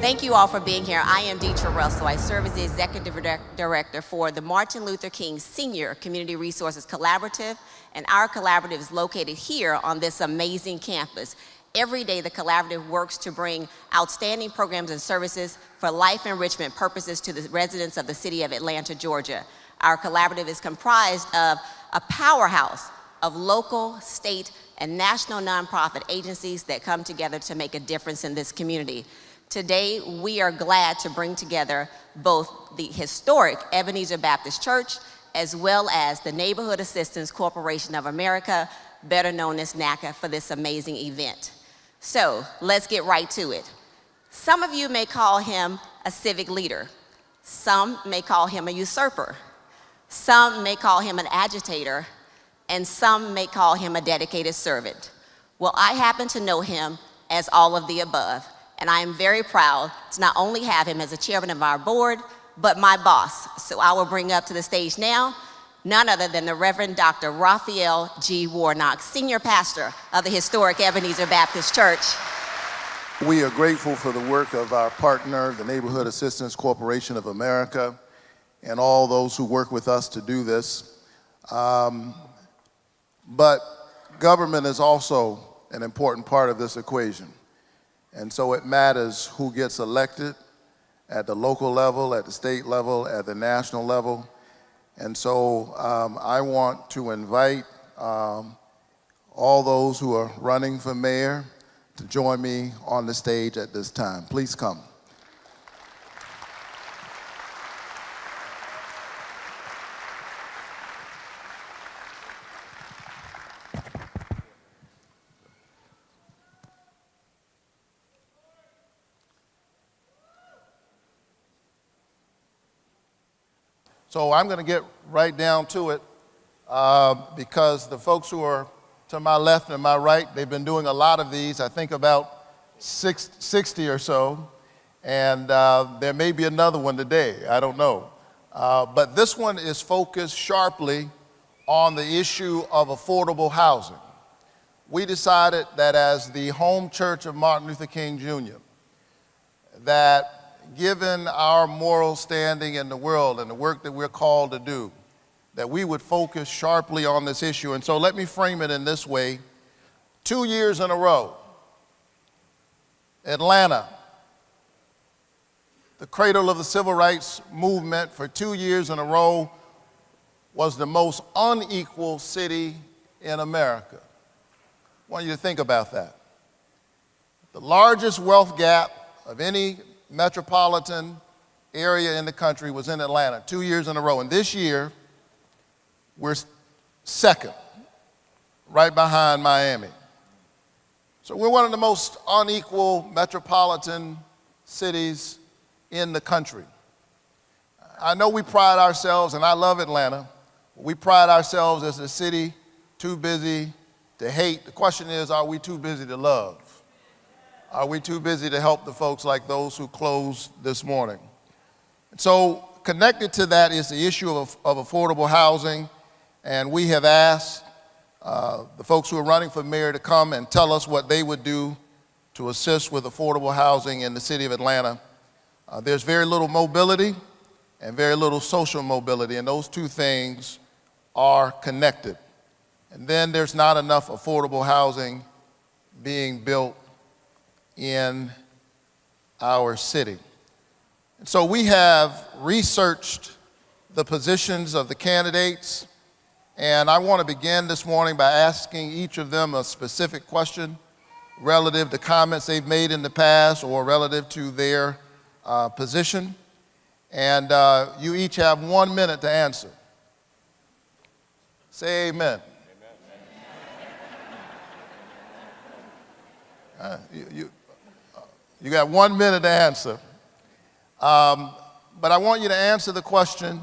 Thank you all for being here. I am Deetra Russell. I serve as the Executive Director for the Martin Luther King Senior Community Resources Collaborative, and our collaborative is located here on this amazing campus. Every day, the collaborative works to bring outstanding programs and services for life enrichment purposes to the residents of the city of Atlanta, Georgia. Our collaborative is comprised of a powerhouse of local, state, and national nonprofit agencies that come together to make a difference in this community. Today, we are glad to bring together both the historic Ebenezer Baptist Church as well as the Neighborhood Assistance Corporation of America, better known as NACA, for this amazing event. So let's get right to it. Some of you may call him a civic leader. Some may call him a usurper. Some may call him an agitator, and some may call him a dedicated servant. Well, I happen to know him as all of the above. And I am very proud to not only have him as a chairman of our board, but my boss. So I will bring up to the stage now none other than the Reverend Dr. Raphael G. Warnock, Senior Pastor of the historic Ebenezer Baptist Church. We are grateful for the work of our partner, the Neighborhood Assistance Corporation of America, and all those who work with us to do this. But government is also an important part of this equation. And so it matters who gets elected at the local level, at the state level, at the national level. And so I want to invite all those who are running for mayor to join me on the stage at this time. Please come. So I'm going to get right down to it because the folks who are to my left and my right, they've been doing a lot of these, I think about 60 or so, and there may be another one today, I don't know. But this one is focused sharply on the issue of affordable housing. We decided that as the home church of Martin Luther King Jr., that given our moral standing in the world and the work that we're called to do, that we would focus sharply on this issue. And so let me frame it in this way. 2 years in a row, Atlanta, the cradle of the civil rights movement, for 2 years in a row was the most unequal city in America. I want you to think about that. The largest wealth gap of any metropolitan area in the country was in Atlanta 2 years in a row. And this year, we're second, right behind Miami. So we're one of the most unequal metropolitan cities in the country. I know we pride ourselves, and I love Atlanta, we pride ourselves as a city too busy to hate. The question is, are we too busy to love? Are we too busy to help the folks like those who closed this morning? So connected to that is the issue of affordable housing, and we have asked the folks who are running for mayor to come and tell us what they would do to assist with affordable housing in the city of Atlanta. There's very little mobility and very little social mobility, and those two things are connected. And then there's not enough affordable housing being built in our city. And so we have researched the positions of the candidates, and I want to begin this morning by asking each of them a specific question relative to comments they've made in the past or relative to their position. And you each have 1 minute to answer. Say amen. You got 1 minute to answer. But I want you to answer the question,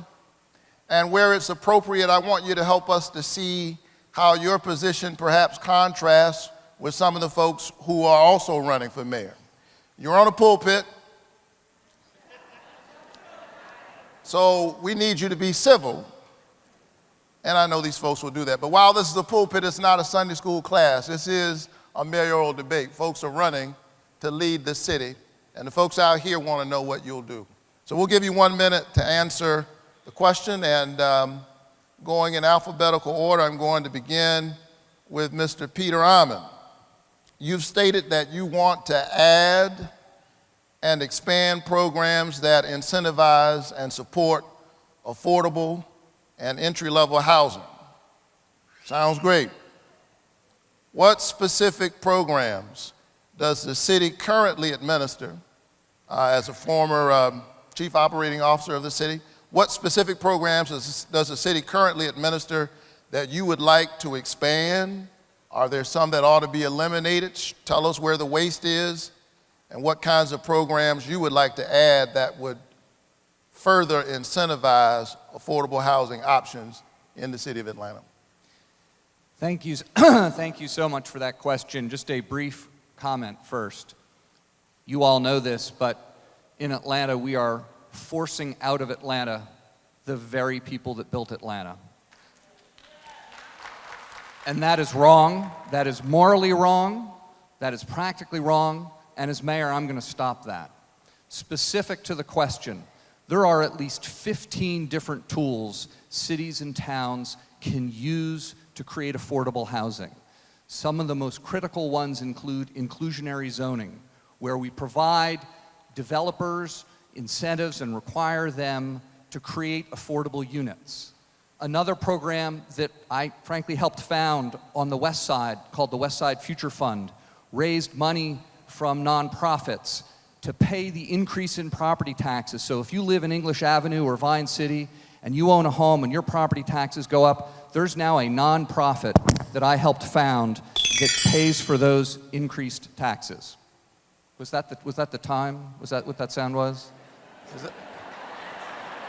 and where it's appropriate, I want you to help us to see how your position perhaps contrasts with some of the folks who are also running for mayor. You're on a pulpit, so we need you to be civil. And I know these folks will do that. But while this is a pulpit, it's not a Sunday school class. This is a mayoral debate. Folks are running to lead the city, and the folks out here want to know what you'll do. So we'll give you 1 minute to answer the question, and going in alphabetical order, I'm going to begin with Mr. Peter Amon. You've stated that you want to add and expand programs that incentivize and support affordable and entry-level housing. Sounds great. What specific programs does the city currently administer, as a former chief operating officer of the city, what specific programs does the city currently administer that you would like to expand? Are there some that ought to be eliminated? Tell us where the waste is and what kinds of programs you would like to add that would further incentivize affordable housing options in the city of Atlanta. Thank you. Thank you so much for that question. Just a brief comment first. You all know this, but in Atlanta, we are forcing out of Atlanta the very people that built Atlanta. And that is wrong. That is morally wrong. That is practically wrong. And as mayor, I'm going to stop that. Specific to the question, there are at least 15 different tools cities and towns can use to create affordable housing. Some of the most critical ones include inclusionary zoning, where we provide developers incentives and require them to create affordable units. Another program that I frankly helped found on the West Side, called the West Side Future Fund, raised money from nonprofits to pay the increase in property taxes. So if you live in English Avenue or Vine City and you own a home and your property taxes go up, there's now a nonprofit that I helped found that pays for those increased taxes. Was that the time? Was that what that sound was? Is it?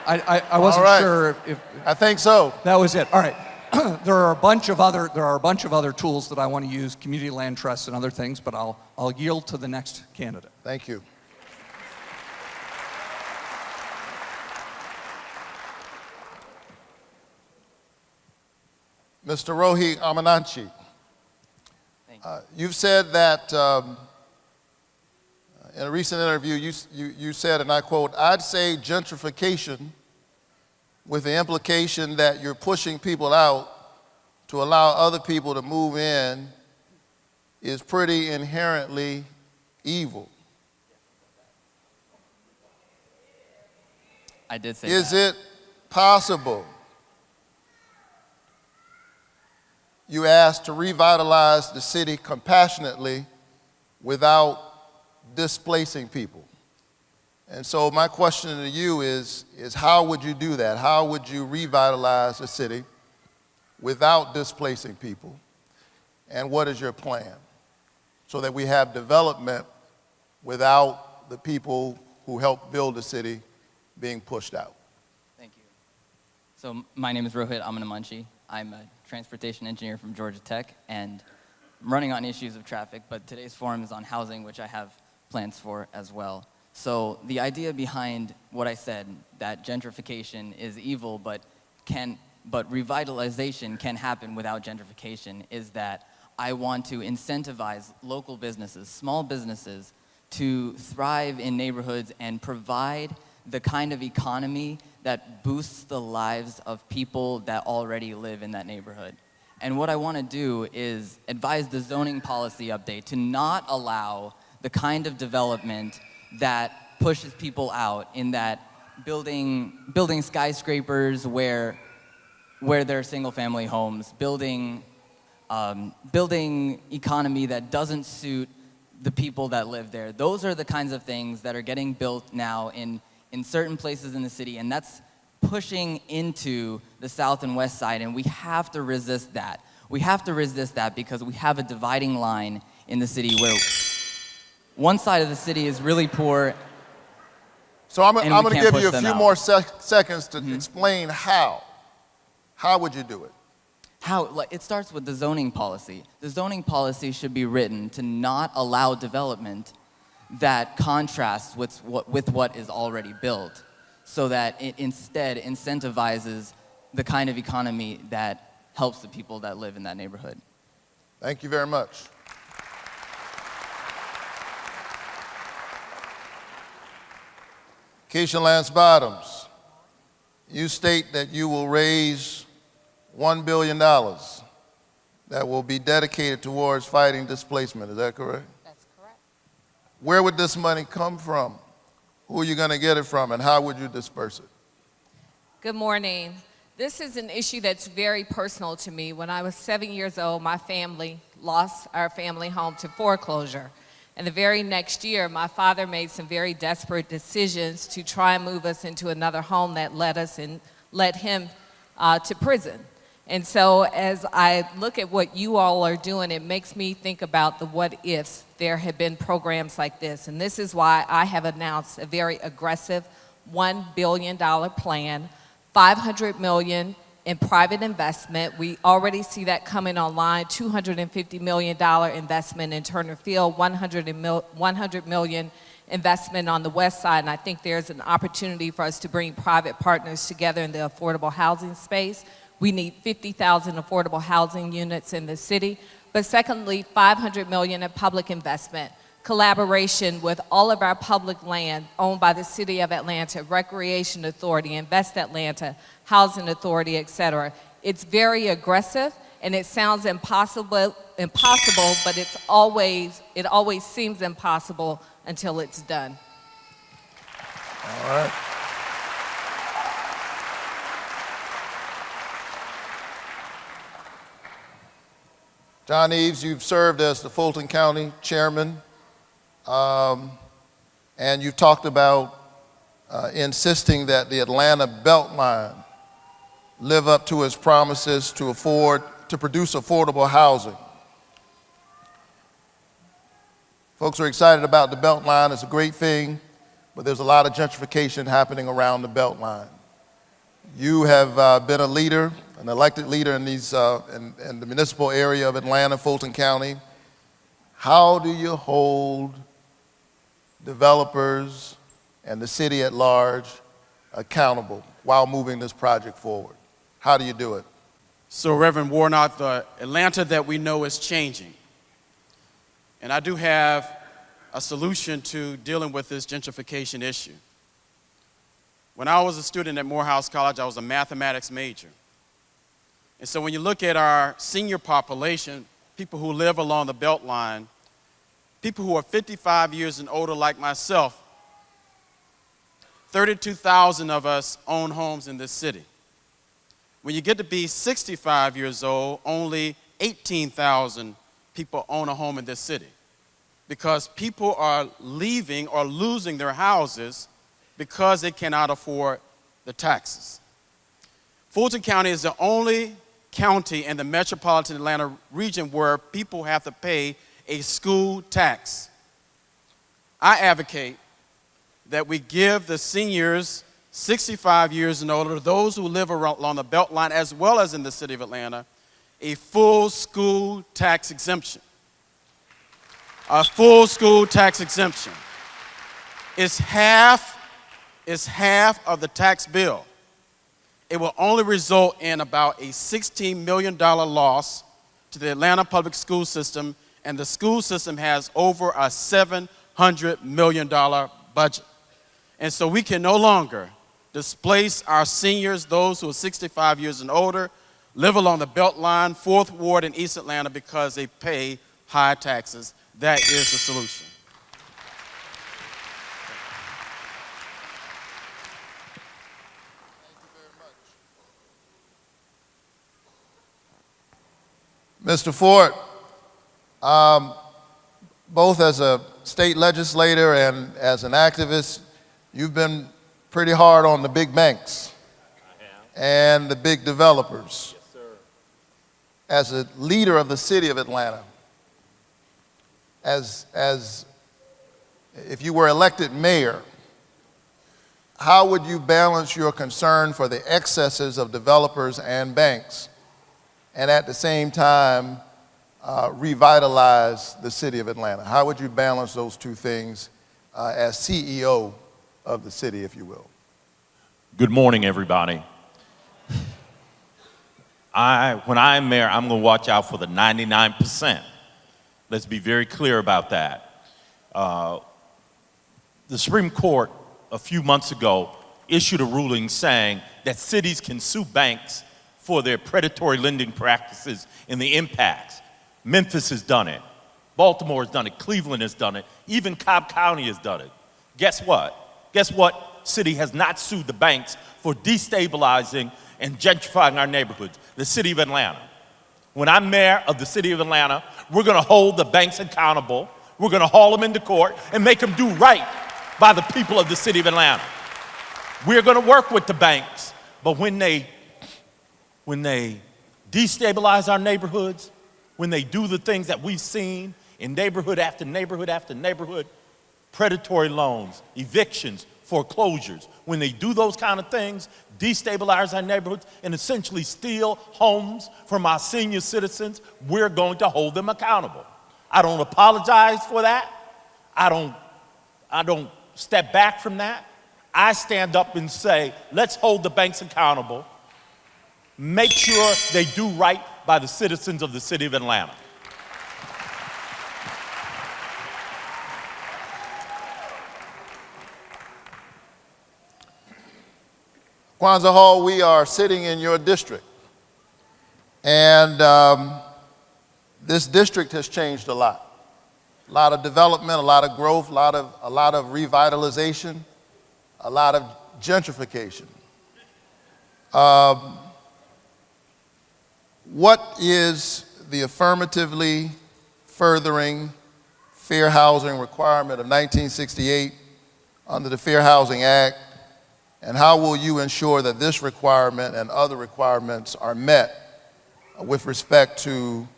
I wasn't sure if I think so. That was it. All right. There are a bunch of other tools that I want to use, community land trusts and other things, but I'll yield to the next candidate. Thank you. Mr. Rohi Amananchi, you've said that in a recent interview, you said, and I quote, "I'd say gentrification with the implication that you're pushing people out to allow other people to move in is pretty inherently evil." I did say Is that. it possible, you asked, to revitalize the city compassionately without displacing people? And so my question to you is how would you do that? How would you revitalize the city without displacing people? And what is your plan so that we have development without the people who helped build the city being pushed out? Thank you. So my name is Rohit Amanamanchi. I'm a transportation engineer from Georgia Tech, and I'm running on issues of traffic, but today's forum is on housing, which I have plans for as well. So the idea behind what I said, that gentrification is evil, but revitalization can happen without gentrification, is that I want to incentivize local businesses, small businesses, to thrive in neighborhoods and provide the kind of economy that boosts the lives of people that already live in that neighborhood. And what I want to do is advise the zoning policy update to not allow the kind of development that pushes people out, in that building skyscrapers where there are single-family homes, building economy that doesn't suit the people that live there. Those are the kinds of things that are getting built now in certain places in the city, and that's pushing into the South and West Side, and we have to resist that. We have to resist that because we have a dividing line in the city where one side of the city is really poor. So I'm going to give you a few more seconds to Mm-hmm. explain how. How would you do it? It starts with the zoning policy. The zoning policy should be written to not allow development that contrasts with what is already built, so that it instead incentivizes the kind of economy that helps the people that live in that neighborhood. Thank you very much. Keisha Lance Bottoms, you state that you will raise $1 billion that will be dedicated towards fighting displacement. Is that correct? That's correct. Where would this money come from? Who are you going to get it from, and how would you disperse it? Good morning. This is an issue that's very personal to me. When I was 7 years old, my family lost our family home to foreclosure. And the very next year, my father made some very desperate decisions to try and move us into another home that led him to prison. And so as I look at what you all are doing, it makes me think about the what ifs there had been programs like this. And this is why I have announced a very aggressive $1 billion plan, $500 million in private investment. We already see that coming online, $250 million investment in Turner Field, $100 million investment on the west side, and I think there's an opportunity for us to bring private partners together in the affordable housing space. We need 50,000 affordable housing units in the city. But secondly, $500 million in public investment, collaboration with all of our public land owned by the City of Atlanta, Recreation Authority, Invest Atlanta, Housing Authority, et cetera. It's very aggressive, and it sounds impossible, but it always seems impossible until it's done. All right. John Eves, you've served as the Fulton County Chairman, and you've talked about insisting that the Atlanta Beltline live up to its promises to produce affordable housing. Folks are excited about the Beltline. It's a great thing, but there's a lot of gentrification happening around the Beltline. You have been a leader, an elected leader in the municipal area of Atlanta, Fulton County. How do you hold developers and the city at large accountable while moving this project forward? How do you do it? So, Reverend Warnock, the Atlanta that we know is changing. And I do have a solution to dealing with this gentrification issue. When I was a student at Morehouse College, I was a mathematics major. And so when you look at our senior population, people who live along the Beltline, people who are 55 years and older like myself, 32,000 of us own homes in this city. When you get to be 65 years old, only 18,000 people own a home in this city, because people are leaving or losing their houses because they cannot afford the taxes. Fulton County is the only county in the metropolitan Atlanta region where people have to pay a school tax. I advocate that we give the seniors 65 years and older, those who live along the Beltline as well as in the city of Atlanta, a full school tax exemption. A full school tax exemption is half of the tax bill. It will only result in about a $16 million loss to the Atlanta public school system, and the school system has over a $700 million budget. And so we can no longer displace our seniors, those who are 65 years and older, live along the Beltline, 4th Ward in East Atlanta, because they pay high taxes. That is the solution. Mr. Ford, both as a state legislator and as an activist, you've been pretty hard on the big banks and the big developers. Yes, sir. As a leader of the city of Atlanta, as if you were elected mayor, how would you balance your concern for the excesses of developers and banks, and at the same time revitalize the city of Atlanta? How would you balance those two things as CEO of the city, if you will? Good morning, everybody. When I'm mayor, I'm going to watch out for the 99%. Let's be very clear about that. The Supreme Court a few months ago, issued a ruling saying that cities can sue banks for their predatory lending practices and the impacts. Memphis has done it. Baltimore has done it. Cleveland has done it. Even Cobb County has done it. Guess what? Guess what city has not sued the banks for destabilizing and gentrifying our neighborhoods? The city of Atlanta. When I'm mayor of the city of Atlanta, we're going to hold the banks accountable. We're going to haul them into court and make them do right by the people of the city of Atlanta. We're going to work with the banks, but when they destabilize our neighborhoods, when they do the things that we've seen in neighborhood after neighborhood after neighborhood, predatory loans, evictions, foreclosures, when they do those kind of things, destabilize our neighborhoods and essentially steal homes from our senior citizens, we're going to hold them accountable. I don't apologize for that. I don't step back from that. I stand up and say, let's hold the banks accountable. Make sure they do right by the citizens of the city of Atlanta. Kwanzaa Hall, we are sitting in your district. And this district has changed a lot. A lot of development, a lot of growth, a lot of revitalization, a lot of gentrification. What is the affirmatively furthering fair housing requirement of 1968 under the Fair Housing Act, and how will you ensure that this requirement and other requirements are met with respect to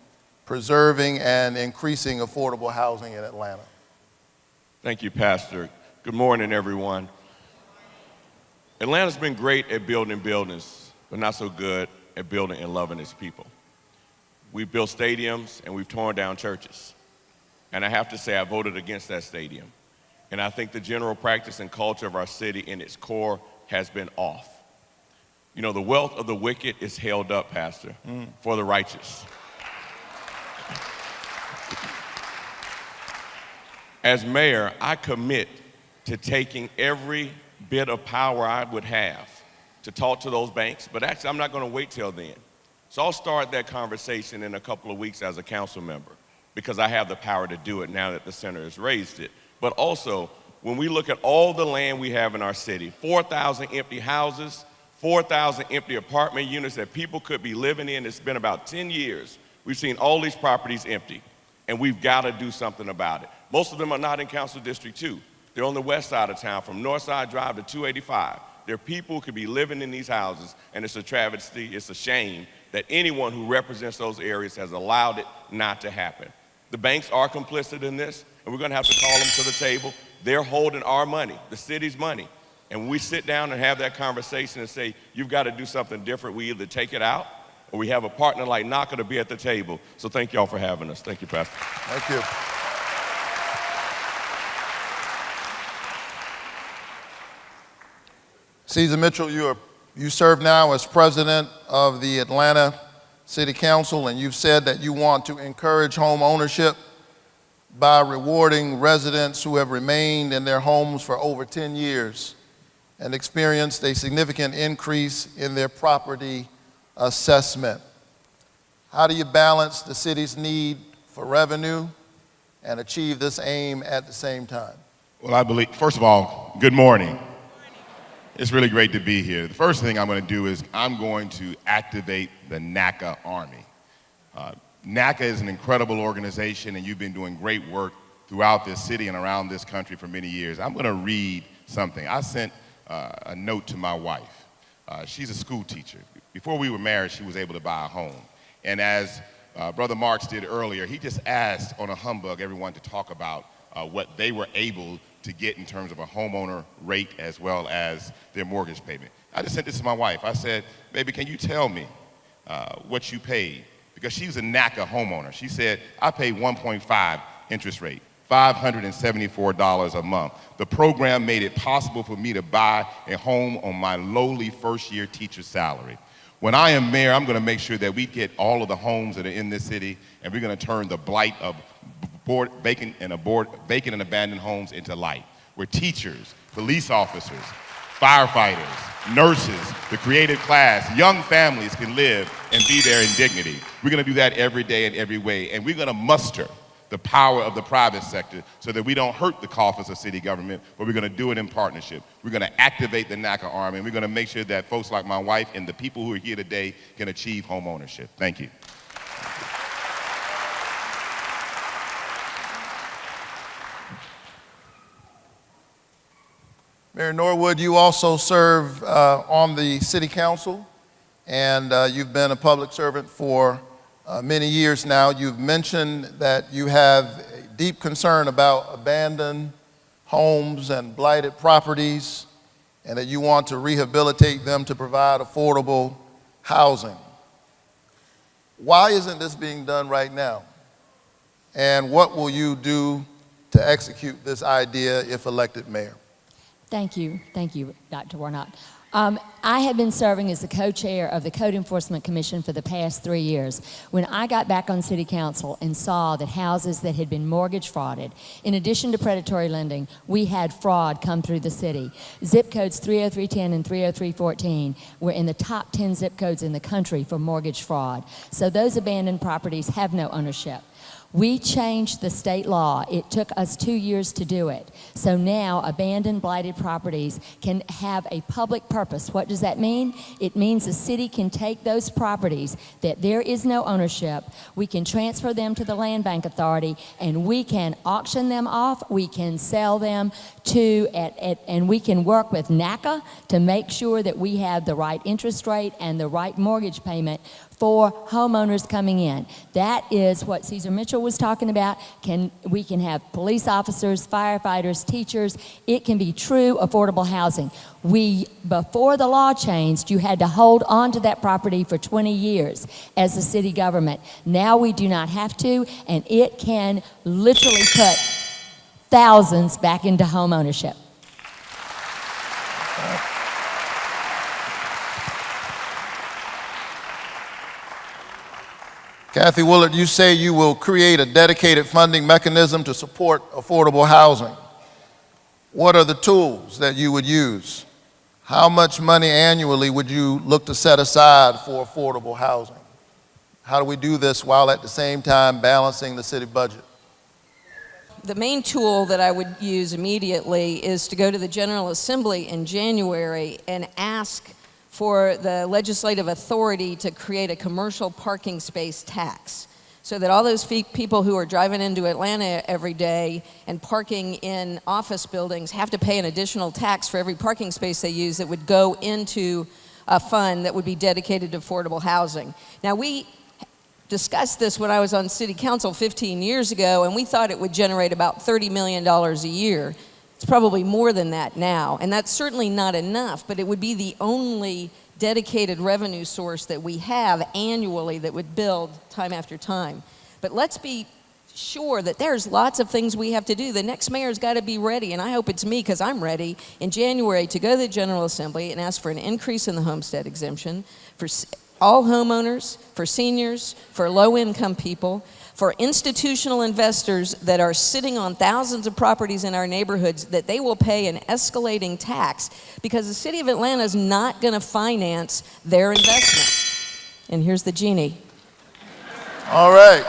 preserving and increasing affordable housing in Atlanta? Thank you, Pastor. Good morning, everyone. Atlanta's been great at building buildings, but not so good at building and loving its people. We've built stadiums and we've torn down churches. And I have to say, I voted against that stadium. And I think the general practice and culture of our city in its core has been off. You know, the wealth of the wicked is held up, Pastor, for the righteous. As mayor, I commit to taking every bit of power I would have to talk to those banks, but actually I'm not going to wait till then. So I'll start that conversation in a couple of weeks as a council member, because I have the power to do it now that the center has raised it. But also, when we look at all the land we have in our city, 4,000 empty houses, 4,000 empty apartment units that people could be living in, it's been about 10 years. We've seen all these properties empty, and we've got to do something about it. Most of them are not in Council District 2. They're on the west side of town, from Northside Drive to 285. There are people who could be living in these houses, and it's a travesty, it's a shame that anyone who represents those areas has allowed it not to happen. The banks are complicit in this, and we're going to have to call them to the table. They're holding our money, the city's money. And when we sit down and have that conversation and say, you've got to do something different, we either take it out or we have a partner like NACA to be at the table. So thank y'all for having us. Thank you, Pastor. Thank you. Caesar Mitchell, you serve now as president of the Atlanta City Council, and you've said that you want to encourage home ownership by rewarding residents who have remained in their homes for over 10 years and experienced a significant increase in their property assessment. How do you balance the city's need for revenue and achieve this aim at the same time? Well, I believe, first of all, good morning. It's really great to be here. The first thing I'm going to do is I'm going to activate the NACA Army. NACA is an incredible organization, and you've been doing great work throughout this city and around this country for many years. I'm going to read something. I sent a note to my wife. She's a school teacher. Before we were married, she was able to buy a home. And as Brother Marks did earlier, he just asked on a humbug everyone to talk about what they were able to get in terms of a homeowner rate as well as their mortgage payment. I just sent this to my wife. I said, baby, can you tell me what you paid? Because she's a NACA homeowner. She said, I paid 1.5 interest rate, $574 a month. The program made it possible for me to buy a home on my lowly first-year teacher salary. When I am mayor, I'm going to make sure that we get all of the homes that are in this city, and we're going to turn the blight of vacant and abandoned homes into light. where teachers, police officers, firefighters, nurses, the creative class, young families can live and be there in dignity. We're going to do that every day in every way, and we're going to muster the power of the private sector so that we don't hurt the coffers of city government, but we're going to do it in partnership. We're going to activate the NACA Army, and we're going to make sure that folks like my wife and the people who are here today can achieve home ownership. Thank you. Mayor Norwood, you also serve on the city council, and you've been a public servant for many years now. You've mentioned that you have a deep concern about abandoned homes and blighted properties, and that you want to rehabilitate them to provide affordable housing. Why isn't this being done right now? And what will you do to execute this idea if elected mayor? Thank you, Dr. Warnock. I have been serving as the co-chair of the Code Enforcement Commission for the past 3 years. When I got back on city council and saw that houses that had been mortgage frauded, in addition to predatory lending, we had fraud come through the city. Zip codes 30310 and 30314 were in the top 10 zip codes in the country for mortgage fraud. So those abandoned properties have no ownership. We changed the state law. It took us 2 years to do it. So now abandoned, blighted properties can have a public purpose. What does that mean? It means the city can take those properties that there is no ownership, we can transfer them to the Land Bank Authority, and we can auction them off, we can sell them to, and we can work with NACA to make sure that we have the right interest rate and the right mortgage payment for homeowners coming in. That is what Cesar Mitchell was talking about. We can have police officers, firefighters, teachers. It can be true affordable housing. Before the law changed, you had to hold on to that property for 20 years as a city government. Now we do not have to, and it can literally put thousands back into home ownership. Kathy Willard, you say you will create a dedicated funding mechanism to support affordable housing. What are the tools that you would use? How much money annually would you look to set aside for affordable housing? How do we do this while at the same time balancing the city budget? The main tool that I would use immediately is to go to the General Assembly in January and ask for the legislative authority to create a commercial parking space tax so that all those people who are driving into Atlanta every day and parking in office buildings have to pay an additional tax for every parking space they use that would go into a fund that would be dedicated to affordable housing. Now, we discussed this when I was on city council 15 years ago, and we thought it would generate about $30 million a year. It's probably more than that now, and that's certainly not enough, but it would be the only dedicated revenue source that we have annually that would build time after time. But let's be sure that there's lots of things we have to do. The next mayor's got to be ready, and I hope it's me because I'm ready in January to go to the General Assembly and ask for an increase in the homestead exemption for all homeowners, for seniors, for low-income people, for institutional investors that are sitting on thousands of properties in our neighborhoods, that they will pay an escalating tax because the city of Atlanta is not going to finance their investment. And here's the genie. All right.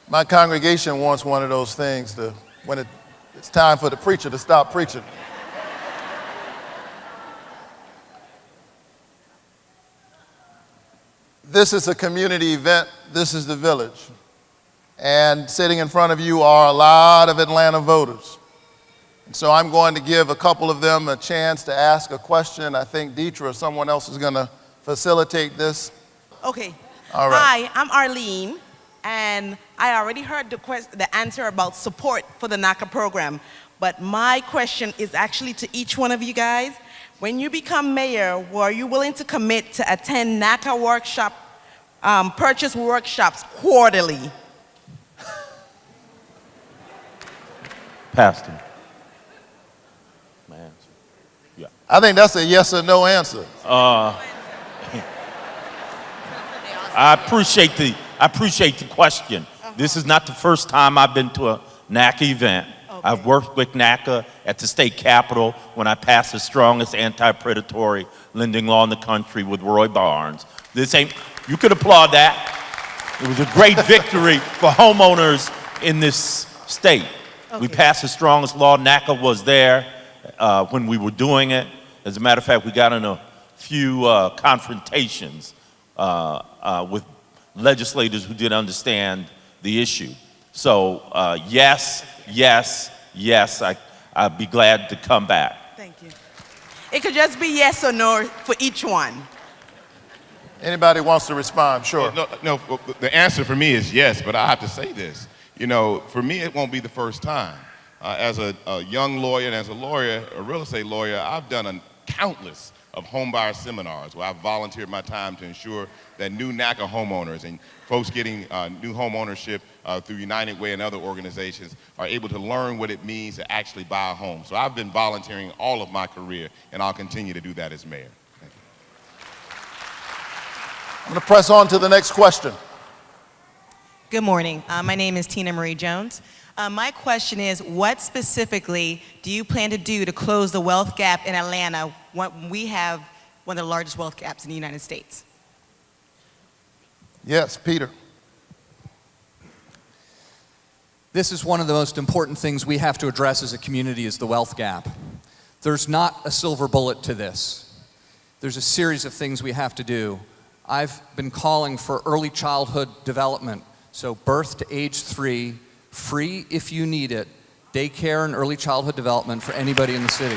My congregation wants one of those things when it's time for the preacher to stop preaching. This is a community event. This is the village. And sitting in front of you are a lot of Atlanta voters. And so I'm going to give a couple of them a chance to ask a question. I think Deetra or someone else is going to facilitate this. Okay. All right. Hi, I'm Arlene, and I already heard the answer about support for the NACA program. But my question is actually to each one of you guys. When you become mayor, were you willing to commit to attend NACA purchase workshops quarterly? Pastor. My answer. Yeah. I think that's a yes or no answer. I appreciate the question. This is not the first time I've been to a NACA event. Okay. I've worked with NACA at the state capitol when I passed the strongest anti-predatory lending law in the country with Roy Barnes. You could applaud that. It was a great victory for homeowners in this state. Okay. We passed the strongest law. NACA was there when we were doing it. As a matter of fact, we got in a few confrontations with legislators who didn't understand the issue. So yes, I'd be glad to come back. Thank you. It could just be yes or no for each one. Anybody wants to respond? Sure. No, the answer for me is yes, but I have to say this. You know, for me, it won't be the first time. As a young lawyer and as a lawyer, a real estate lawyer, I've done countless of homebuyer seminars where I've volunteered my time to ensure that new NACA homeowners and folks getting new home ownership through United Way and other organizations are able to learn what it means to actually buy a home. So I've been volunteering all of my career, and I'll continue to do that as mayor. Thank you. I'm going to press on to the next question. Good morning. My name is Tina Marie Jones. My question is, what specifically do you plan to do to close the wealth gap in Atlanta when we have one of the largest wealth gaps in the United States? Yes, Peter. This is one of the most important things we have to address as a community is the wealth gap. There's not a silver bullet to this. There's a series of things we have to do. I've been calling for early childhood development, so birth to age 3, free if you need it, daycare and early childhood development for anybody in the city.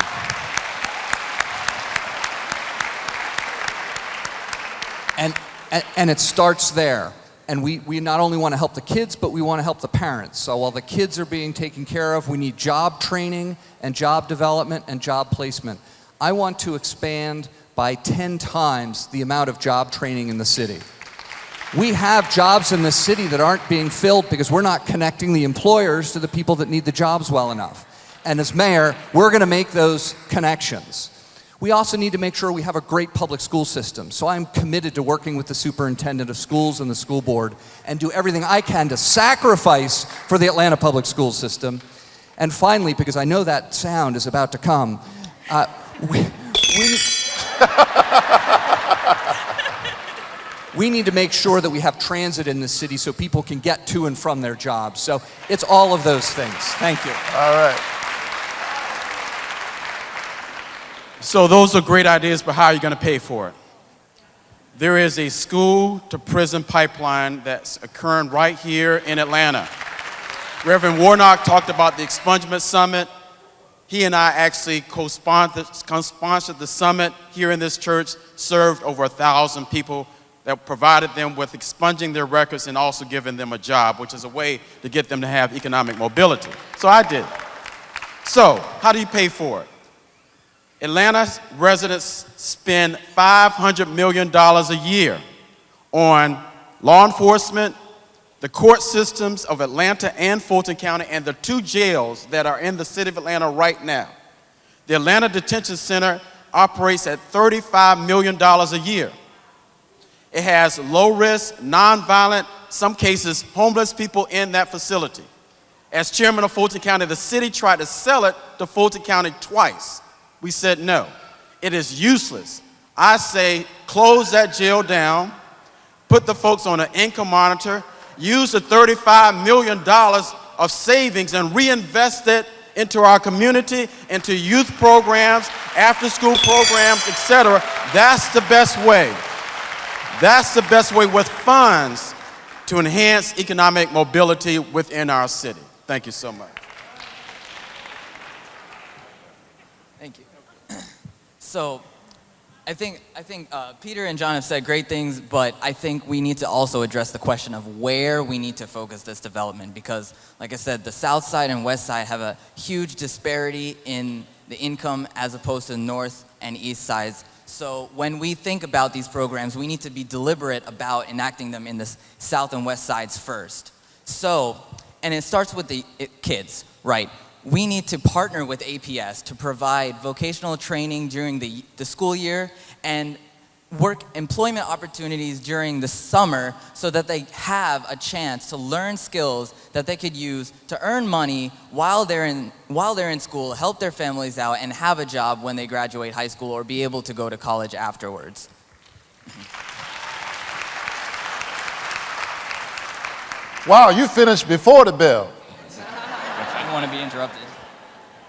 And it starts there. And we not only want to help the kids, but we want to help the parents. So while the kids are being taken care of, we need job training and job development and job placement. I want to expand by 10 times the amount of job training in the city. We have jobs in this city that aren't being filled because we're not connecting the employers to the people that need the jobs well enough. And as mayor, we're going to make those connections. We also need to make sure we have a great public school system. So I'm committed to working with the superintendent of schools and the school board and do everything I can to sacrifice for the Atlanta public school system. And finally, because I know that sound is about to come, we need to make sure that we have transit in the city so people can get to and from their jobs. So it's all of those things. Thank you. All right. So those are great ideas, but how are you going to pay for it? There is a school-to-prison pipeline that's occurring right here in Atlanta. Reverend Warnock talked about the expungement summit. He and I actually co-sponsored the summit here in this church, served over 1,000 people, that provided them with expunging their records and also giving them a job, which is a way to get them to have economic mobility. So I did it. So how do you pay for it? Atlanta residents spend $500 million a year on law enforcement, the court systems of Atlanta and Fulton County, and the 2 jails that are in the city of Atlanta right now. The Atlanta Detention Center operates at $35 million a year. It has low-risk, nonviolent, some cases homeless people in that facility. As chairman of Fulton County, the city tried to sell it to Fulton County twice. We said no. It is useless. I say close that jail down, put the folks on an income monitor, use the $35 million of savings and reinvest it into our community, into youth programs, after-school programs, etc. That's the best way. That's the best way with funds to enhance economic mobility within our city. Thank you so much. Thank you. So I think Peter and John have said great things, but I think we need to also address the question of where we need to focus this development because, like I said, the South Side and West Side have a huge disparity in the income as opposed to the North and East Sides. So when we think about these programs, we need to be deliberate about enacting them in the South and West Sides first. So, and it starts with the kids, right? We need to partner with APS to provide vocational training during the school year and employment opportunities during the summer so that they have a chance to learn skills that they could use to earn money while they're in school, help their families out, and have a job when they graduate high school or be able to go to college afterwards. Wow, you finished before the bell. I don't want to be interrupted.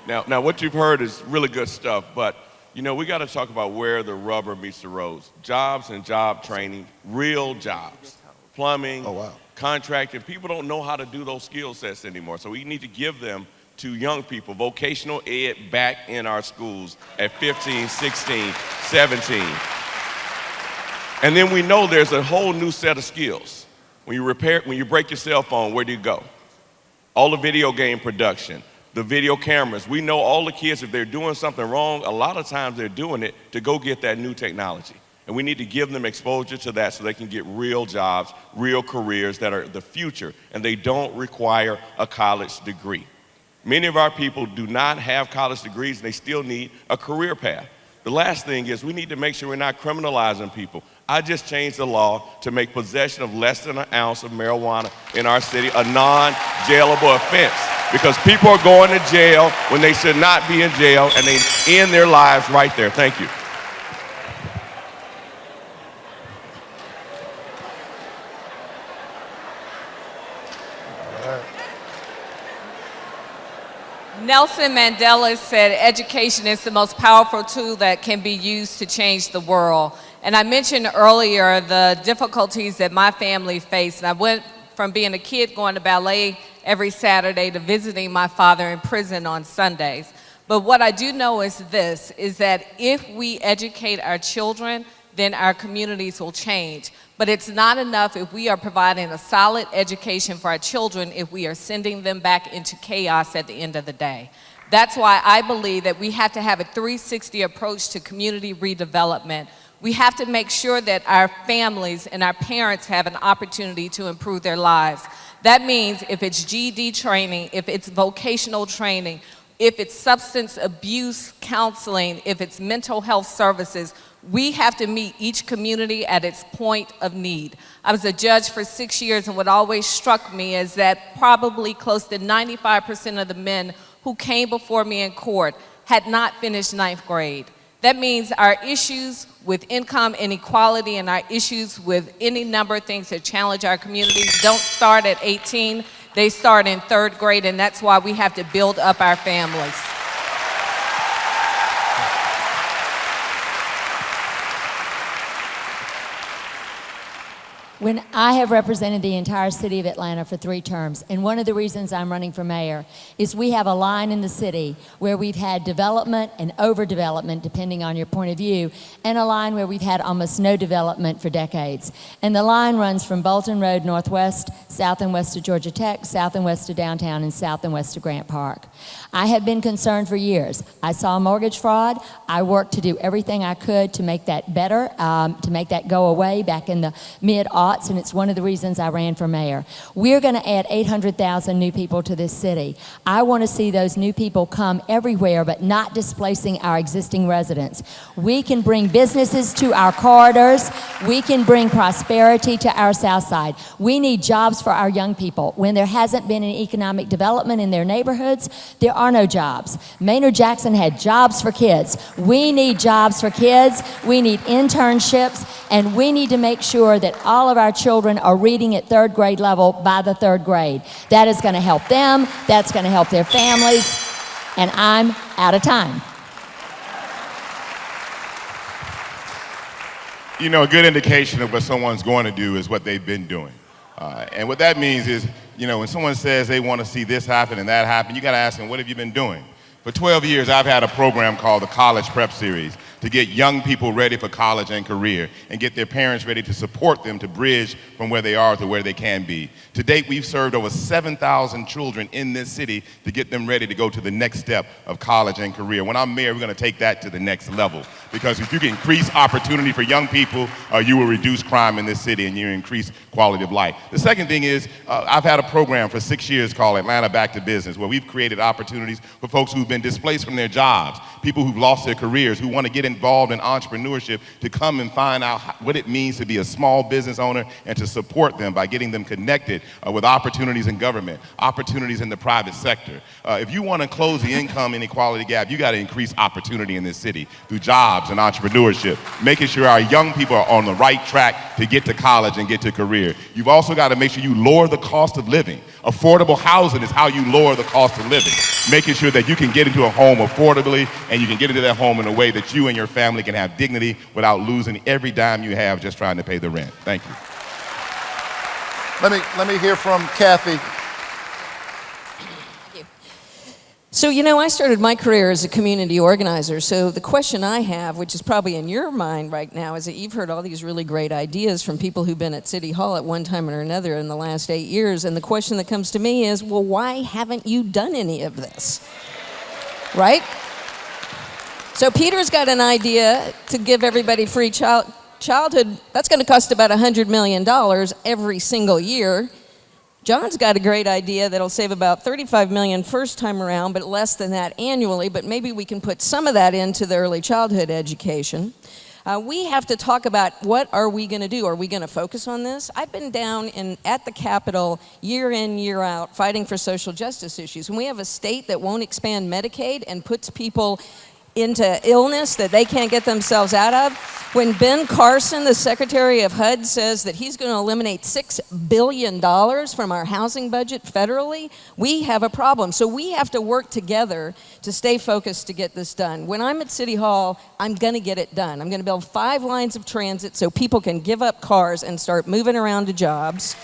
Now, what you've heard is really good stuff, but you know, we got to talk about where the rubber meets the road. Jobs and job training, real jobs, plumbing, contracting. People don't know how to do those skill sets anymore, so we need to give them to young people, vocational ed back in our schools at 15, 16, 17. And then we know there's a whole new set of skills. When you break your cell phone, where do you go? All the video game production, the video cameras. We know all the kids, if they're doing something wrong, a lot of times they're doing it to go get that new technology. And we need to give them exposure to that so they can get real jobs, real careers that are the future, and they don't require a college degree. Many of our people do not have college degrees, and they still need a career path. The last thing is we need to make sure we're not criminalizing people. I just changed the law to make possession of less than an ounce of marijuana in our city a non-jailable offense, because people are going to jail when they should not be in jail, and they end their lives right there. Thank you. Nelson Mandela said education is the most powerful tool that can be used to change the world. And I mentioned earlier the difficulties that my family faced. And I went from being a kid going to ballet every Saturday to visiting my father in prison on Sundays. But what I do know is this, is that if we educate our children, then our communities will change. But it's not enough if we are providing a solid education for our children if we are sending them back into chaos at the end of the day. That's why I believe that we have to have a 360 approach to community redevelopment. We have to make sure that our families and our parents have an opportunity to improve their lives. That means if it's GED training, if it's vocational training, if it's substance abuse counseling, if it's mental health services, we have to meet each community at its point of need. I was a judge for 6 years, and what always struck me is that probably close to 95% of the men who came before me in court had not finished 9th grade. That means our issues with income inequality and our issues with any number of things that challenge our communities don't start at 18, they start in 3rd grade, and that's why we have to build up our families. When I have represented the entire city of Atlanta for 3 terms, and one of the reasons I'm running for mayor is we have a line in the city where we've had development and overdevelopment, depending on your point of view, and a line where we've had almost no development for decades. And the line runs from Bolton Road northwest, south and west of Georgia Tech, south and west of downtown, and south and west of Grant Park. I have been concerned for years. I saw mortgage fraud. I worked to do everything I could to make that better, to make that go away back in the mid-aughts, and it's one of the reasons I ran for mayor. We're going to add 800,000 new people to this city. I want to see those new people come everywhere, but not displacing our existing residents. We can bring businesses to our corridors. We can bring prosperity to our south side. We need jobs for our young people. When there hasn't been an economic development in their neighborhoods, there are no jobs. Maynard Jackson had jobs for kids. We need jobs for kids. We need internships, and we need to make sure that all of our children are reading at 3rd grade level by the 3rd grade. That is going to help them. That's going to help their families. And I'm out of time. You know, a good indication of what someone's going to do is what they've been doing. And what that means is, you know, when someone says they want to see this happen and that happen, you got to ask them, what have you been doing? For 12 years, I've had a program called the College Prep Series to get young people ready for college and career and get their parents ready to support them to bridge from where they are to where they can be. To date, we've served over 7,000 children in this city to get them ready to go to the next step of college and career. When I'm mayor, we're going to take that to the next level. Because if you can increase opportunity for young people, you will reduce crime in this city and you increase quality of life. The second thing is, I've had a program for 6 years called Atlanta Back to Business, where we've created opportunities for folks who've been displaced from their jobs, people who've lost their careers, who want to get involved in entrepreneurship, to come and find out what it means to be a small business owner and to support them by getting them connected with opportunities in government, opportunities in the private sector. If you want to close the income inequality gap, you got to increase opportunity in this city through jobs and entrepreneurship, making sure our young people are on the right track to get to college and get to career. You've also got to make sure you lower the cost of living. Affordable housing is how you lower the cost of living, making sure that you can get into a home affordably and you can get into that home in a way that you and your family can have dignity without losing every dime you have just trying to pay the rent. Thank you. Let me hear from Kathy. So, you know, I started my career as a community organizer. So the question I have, which is probably in your mind right now, is that you've heard all these really great ideas from people who've been at City Hall at one time or another in the last 8 years. And the question that comes to me is, well, why haven't you done any of this? Right? So Peter's got an idea to give everybody free childhood. That's going to cost about $100 million every single year. John's got a great idea that'll save about $35 million first time around, but less than that annually. But maybe we can put some of that into the early childhood education. We have to talk about what are we going to do? Are we going to focus on this? I've been down at the Capitol year in, year out, fighting for social justice issues. And we have a state that won't expand Medicaid and puts people into illness that they can't get themselves out of. When Ben Carson, the Secretary of HUD, says that he's going to eliminate $6 billion from our housing budget federally, we have a problem. So we have to work together to stay focused to get this done. When I'm at City Hall, I'm going to get it done. I'm going to build 5 lines of transit so people can give up cars and start moving around to jobs.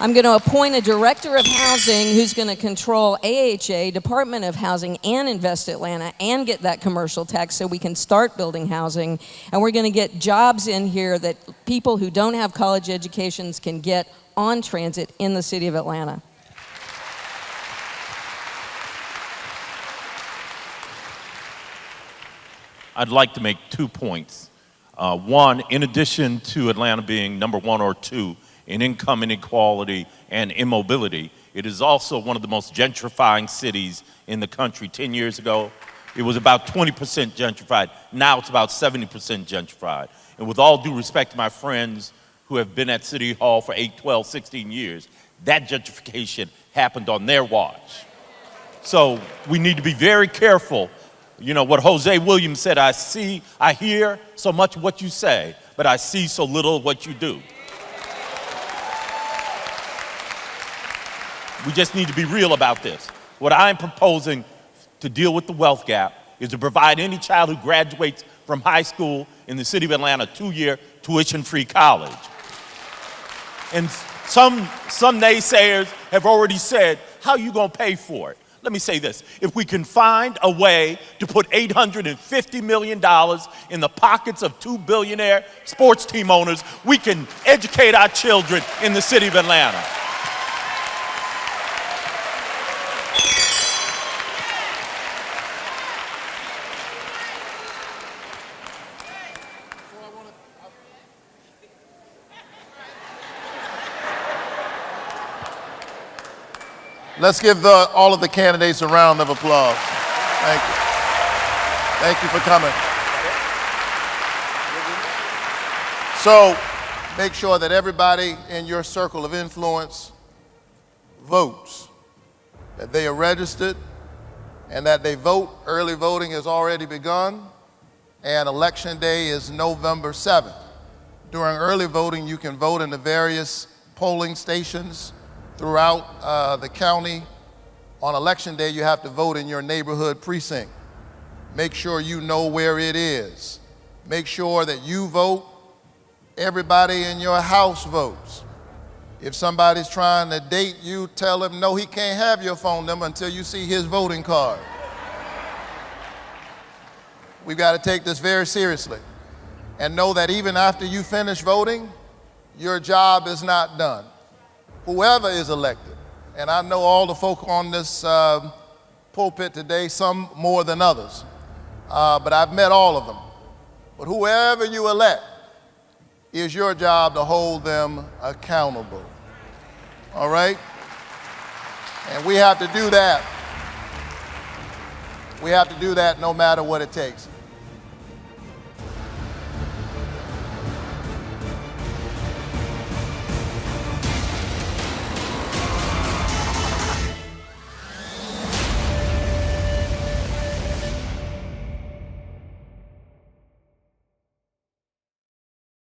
I'm going to appoint a director of housing who's going to control AHA, Department of Housing, and Invest Atlanta, and get that commercial tax so we can start building housing. And we're going to get jobs in here that people who don't have college educations can get on transit in the city of Atlanta. I'd like to make 2 points. One, in addition to Atlanta being number 1 or 2 in income inequality and immobility, it is also one of the most gentrifying cities in the country. 10 years ago, it was about 20% gentrified. Now it's about 70% gentrified. And with all due respect to my friends who have been at City Hall for 8, 12, 16 years, that gentrification happened on their watch. So we need to be very careful. You know what Jose Williams said, I hear so much of what you say, but I see so little of what you do. We just need to be real about this. What I'm proposing to deal with the wealth gap is to provide any child who graduates from high school in the city of Atlanta 2-year tuition-free college. And some naysayers have already said, how are you going to pay for it? Let me say this. If we can find a way to put $850 million in the pockets of 2 billionaire sports team owners, we can educate our children in the city of Atlanta. Let's give all of the candidates a round of applause. Thank you. Thank you for coming. So make sure that everybody in your circle of influence votes, that they are registered, and that they vote. Early voting has already begun, and Election Day is November 7th. During early voting, you can vote in the various polling stations throughout the county. On Election Day, you have to vote in your neighborhood precinct. Make sure you know where it is. Make sure that you vote. Everybody in your house votes. If somebody's trying to date you, tell him no, he can't have your phone number until you see his voting card. We've got to take this very seriously and know that even after you finish voting, your job is not done. Whoever is elected, and I know all the folk on this pulpit today, some more than others, but I've met all of them. But whoever you elect, it's your job to hold them accountable. All right? And we have to do that. We have to do that no matter what it takes.